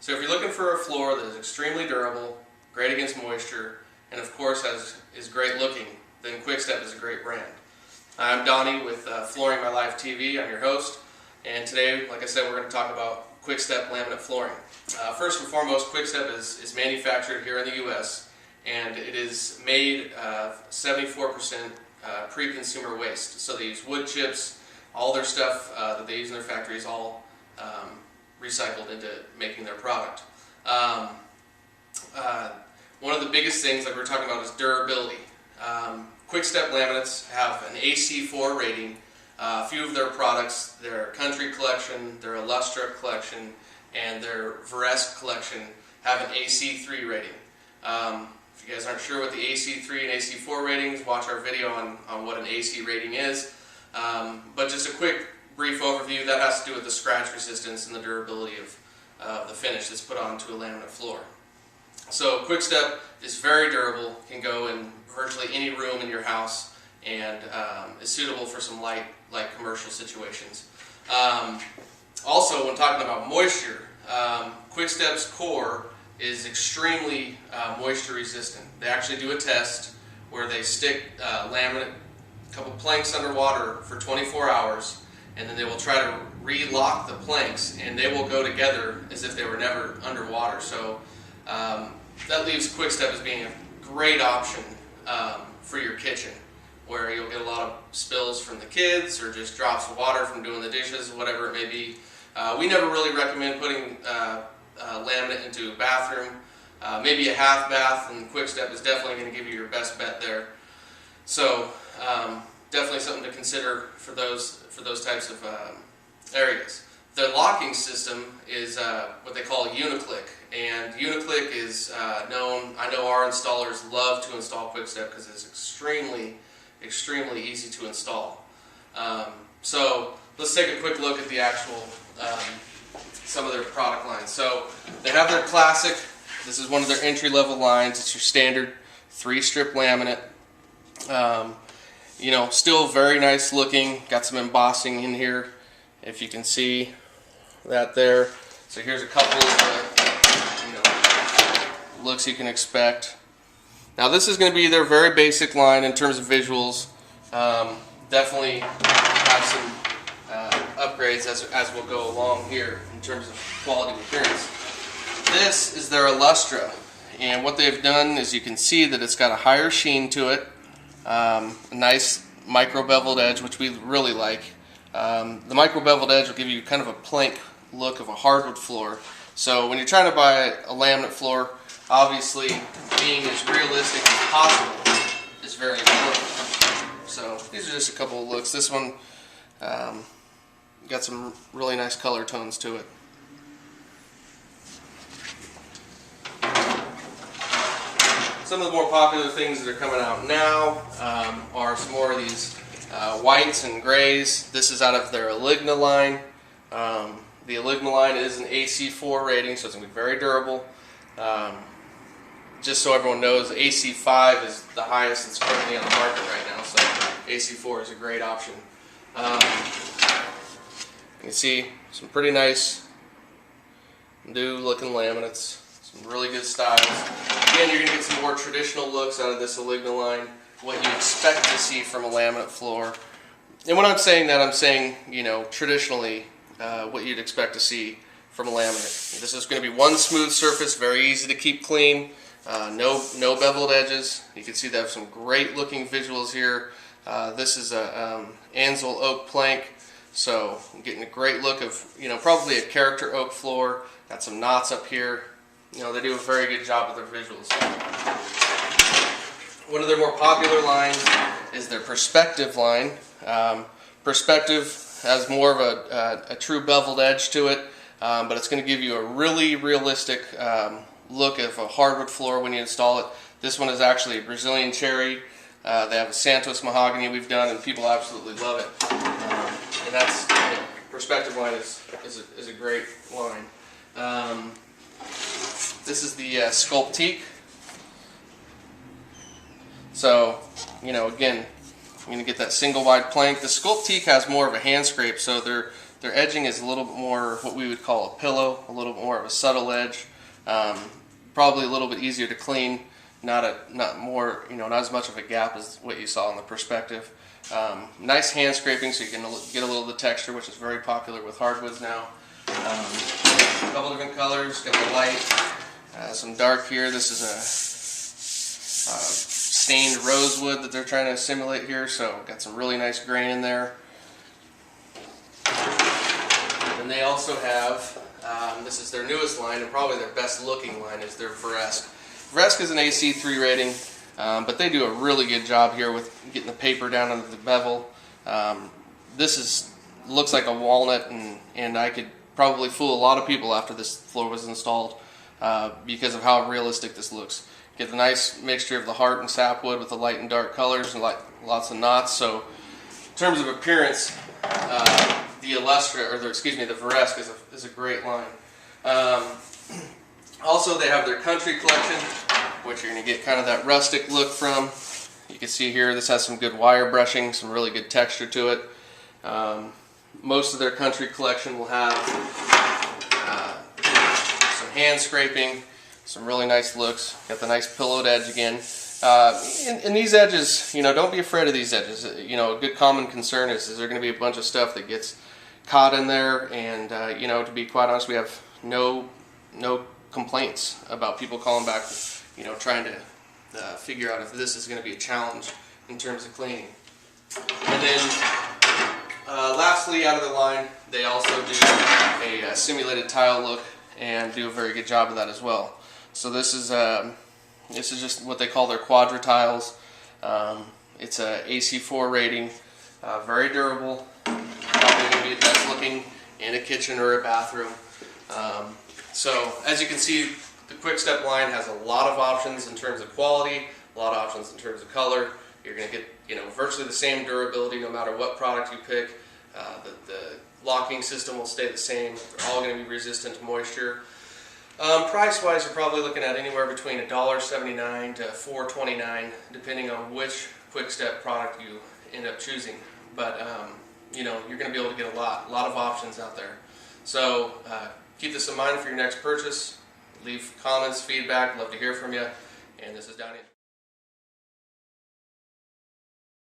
So if you're looking for a floor that is extremely durable, great against moisture, and of course is great looking, then Quickstep is a great brand. I'm Donnie with Flooring My Life TV. I'm your host, and today, like I said, we're going to talk about Quickstep Laminate Flooring. First and foremost, Quickstep is manufactured here in the U.S., and it is made of 74% pre-consumer waste. So they use wood chips, all their stuff that they use in their factory is all recycled into making their product. One of the biggest things that we're talking about is durability. Quickstep laminates have an AC4 rating. A few of their products, their Country Collection, their Illustra Collection, and their Veresque Collection have an AC3 rating. If you guys aren't sure what the AC3 and AC4 ratings, watch our video on what an AC rating is. But just a quick brief overview, that has to do with the scratch resistance and the durability of the finish that's put onto a laminate floor. So Quickstep is very durable, can go in virtually any room in your house, and is suitable for some light commercial situations. Also, when talking about moisture, Quickstep's core is extremely moisture resistant. They actually do a test where they stick laminate, a couple planks underwater for 24 hours, and then they will try to re-lock the planks, and they will go together as if they were never underwater. So that leaves Quickstep as being a great option for your kitchen, where you'll get a lot of spills from the kids or just drops of water from doing the dishes, whatever it may be. We never really recommend putting laminate into a bathroom. Maybe a half bath, and Quickstep is definitely going to give you your best bet there. So definitely something to consider for those types of areas. The locking system is what they call Uniclick, and Uniclick is known. I know our installers love to install Quickstep because it's extremely easy to install. So let's take a quick look at the actual some of their product lines. So they have their classic. This is one of their entry-level lines. It's your standard 3-strip laminate. You know, still very nice looking. Got some embossing in here, if you can see that there. So here's a couple of looks you can expect. Now this is going to be their very basic line in terms of visuals. Definitely have some upgrades as we'll go along here in terms of quality of appearance. This is their Illustra, and what they've done is you can see that it's got a higher sheen to it, a nice micro beveled edge, which we really like. The micro beveled edge will give you kind of a plank look of a hardwood floor. So when you're trying to buy a laminate floor, obviously being as realistic as possible is very important. So these are just a couple of looks. This one got some really nice color tones to it. Some of the more popular things that are coming out now are some more of these whites and grays. This is out of their Aligna line. The Aligna line is an AC4 rating, so it's going to be very durable. Just so everyone knows, AC5 is the highest that's currently on the market right now, so AC4 is a great option. You can see some pretty nice new looking laminates, some really good styles. Again, you're going to get some more traditional looks out of this Aligna line, what you expect to see from a laminate floor. And when I'm saying that, I'm saying, you know, traditionally what you'd expect to see from a laminate. This is going to be one smooth surface, very easy to keep clean, no beveled edges. You can see they have some great looking visuals here. This is a Ansel oak plank, so I'm getting a great look of, you know, probably a character oak floor. Got some knots up here. You know, they do a very good job with their visuals. One of their more popular lines is their Perspective line. Perspective has more of a true beveled edge to it, but it's going to give you a really realistic look of a hardwood floor when you install it. This one is actually a Brazilian cherry. They have a Santos mahogany we've done, and people absolutely love it. And that's, you know, Perspective line is a great line. This is the Sculptique. So, you know, again, you're going to get that single wide plank. The Sculptique has more of a hand scrape, so they're Their edging is a little bit more what we would call a pillow, a little bit more of a subtle edge. Probably a little bit easier to clean, not as much of a gap as what you saw in the perspective. Nice hand scraping, so you can get a little of the texture, which is very popular with hardwoods now. A couple different colors, got the light, some dark here. This is a stained rosewood that they're trying to simulate here, so got some really nice grain in there. And they also have, this is their newest line, and probably their best looking line, is their Varesque. Varesque is an AC3 rating, but they do a really good job here with getting the paper down under the bevel. Looks like a walnut, and I could probably fool a lot of people after this floor was installed because of how realistic this looks. Get the nice mixture of the heart and sapwood with the light and dark colors and lots of knots. So in terms of appearance, the Varesque is a great line. Also, they have their country collection, which you're going to get kind of that rustic look from. You can see here this has some good wire brushing, some really good texture to it. Most of their country collection will have some hand scraping, some really nice looks. Got the nice pillowed edge again. And these edges, don't be afraid of these edges. A good common concern is there going to be a bunch of stuff that gets caught in there, and to be quite honest, we have no complaints about people calling back, trying to figure out if this is going to be a challenge in terms of cleaning. And then lastly, out of the line, they also do a simulated tile look and do a very good job of that as well. So this is just what they call their quadra tiles. It's a AC4 rating, very durable. Probably going to be the best looking in a kitchen or a bathroom. So as you can see, the Quickstep line has a lot of options in terms of quality, a lot of options in terms of color. You're going to get virtually the same durability no matter what product you pick. The locking system will stay the same. They're all going to be resistant to moisture. Price-wise, you're probably looking at anywhere between $1.79 to $4.29, depending on which Quickstep product you end up choosing. But you're going to be able to get a lot of options out there. So keep this in mind for your next purchase. Leave comments, feedback. Love to hear from you. And this is Downey.